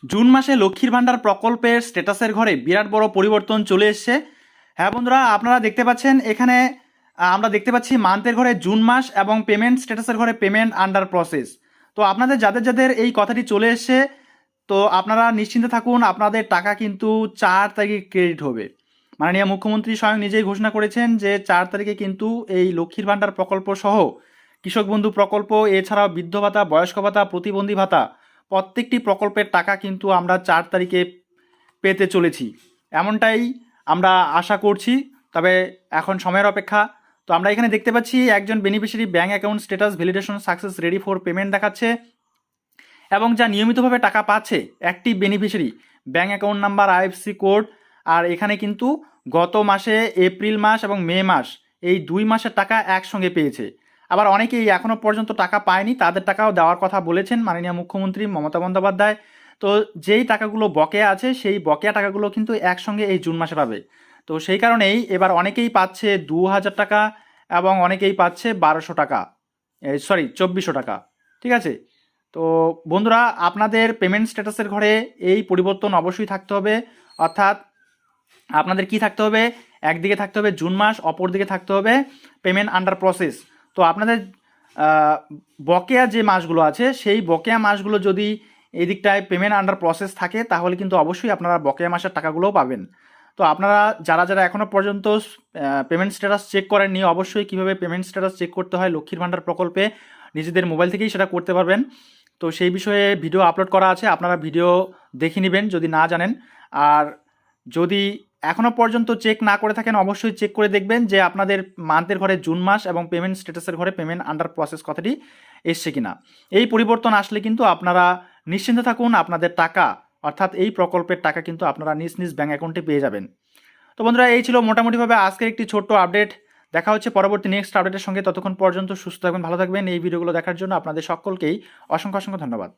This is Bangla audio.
জুন মাসে লক্ষ্মীর ভাণ্ডার প্রকল্পের স্ট্যাটাসের ঘরে বিরাট বড় পরিবর্তন চলে এসছে। হ্যাঁ বন্ধুরা, আপনারা দেখতে পাচ্ছেন এখানে আমরা দেখতে পাচ্ছি মান্থের ঘরে জুন মাস এবং পেমেন্ট স্ট্যাটাসের ঘরে পেমেন্ট আন্ডার প্রসেস। তো আপনাদের যাদের যাদের এই কথাটি চলে এসছে, তো আপনারা নিশ্চিন্তে থাকুন, আপনাদের টাকা কিন্তু 4 তারিখে ক্রেডিট হবে। মাননীয় মুখ্যমন্ত্রী স্বয়ং নিজেই ঘোষণা করেছেন যে 4 তারিখে কিন্তু এই লক্ষ্মীর ভাণ্ডার প্রকল্প সহ কৃষক বন্ধু প্রকল্প, এছাড়াও বৃদ্ধ ভাতা, বয়স্ক ভাতা, প্রতিবন্ধী ভাতা প্রত্যেকটি প্রকল্পের টাকা কিন্তু আমরা 4 তারিখে পেতে চলেছি, এমনটাই আমরা আশা করছি। তবে এখন সময়ের অপেক্ষা। তো আমরা এখানে দেখতে পাচ্ছি একজন beneficiary bank account status validation success ready for payment দেখাচ্ছে, এবং যা নিয়মিতভাবে টাকা পাচ্ছে active beneficiary, bank account number, IFSC code. আর এখানে কিন্তু গত মাসে এপ্রিল মাস এবং মে মাস, এই 2 মাসের টাকা একসঙ্গে পেয়েছে। আবার অনেকেই এখনও পর্যন্ত টাকা পায়নি, তাদের টাকাও দেওয়ার কথা বলেছেন মাননীয় মুখ্যমন্ত্রী মমতা বন্দ্যোপাধ্যায়। তো যেই টাকাগুলো বকেয়া আছে, সেই বকেয়া টাকাগুলো কিন্তু একসঙ্গে এই জুন মাসে পাবে। তো সেই কারণেই এবার অনেকেই পাচ্ছে 2000 টাকা এবং অনেকেই পাচ্ছে 1200 টাকা, 2400 টাকা। ঠিক আছে। তো বন্ধুরা, আপনাদের পেমেন্ট স্ট্যাটাসের ঘরে এই পরিবর্তন অবশ্যই থাকতে হবে। অর্থাৎ আপনাদের কি থাকতে হবে, একদিকে থাকতে হবে জুন মাস, অপর দিকে থাকতে হবে পেমেন্ট আন্ডার প্রসেস। তো আপনাদের বকেয়া যে মাসগুলো আছে, সেই বকেয়া মাসগুলো যদি এই দিকটায় পেমেন্ট আন্ডার প্রসেস থাকে, তাহলে কিন্তু অবশ্যই আপনারা বকেয়া মাসের টাকাগুলোও পাবেন। তো আপনারা যারা যারা এখনও পর্যন্ত পেমেন্ট স্ট্যাটাস চেক করেননি, অবশ্যই কীভাবে পেমেন্ট স্ট্যাটাস চেক করতে হয় লক্ষ্মীর ভাণ্ডার প্রকল্পে নিজেদের মোবাইল থেকেই সেটা করতে পারবেন। তো সেই বিষয়ে ভিডিও আপলোড করা আছে, আপনারা ভিডিও দেখে নেবেন যদি না জানেন। আর যদি এখনও পর্যন্ত চেক না করে থাকেন, অবশ্যই চেক করে দেখবেন যে আপনাদের মান্থের ঘরে জুন মাস এবং পেমেন্ট স্ট্যাটাসের ঘরে পেমেন্ট আন্ডার প্রসেস কথাটি এসছে কিনা। এই পরিবর্তন আসলে কিন্তু আপনারা নিশ্চিন্তে থাকুন, আপনাদের টাকা অর্থাৎ এই প্রকল্পের টাকা কিন্তু আপনারা নিজ নিজ ব্যাঙ্ক অ্যাকাউন্টে পেয়ে যাবেন। তো বন্ধুরা, এই ছিল মোটামুটিভাবে আজকের একটি ছোট্ট আপডেট। দেখা হচ্ছে পরবর্তী নেক্সট আপডেটের সঙ্গে। ততক্ষণ পর্যন্ত সুস্থ থাকবেন, ভালো থাকবেন। এই ভিডিওগুলো দেখার জন্য আপনাদের সকলকেই অসংখ্য অসংখ্য ধন্যবাদ।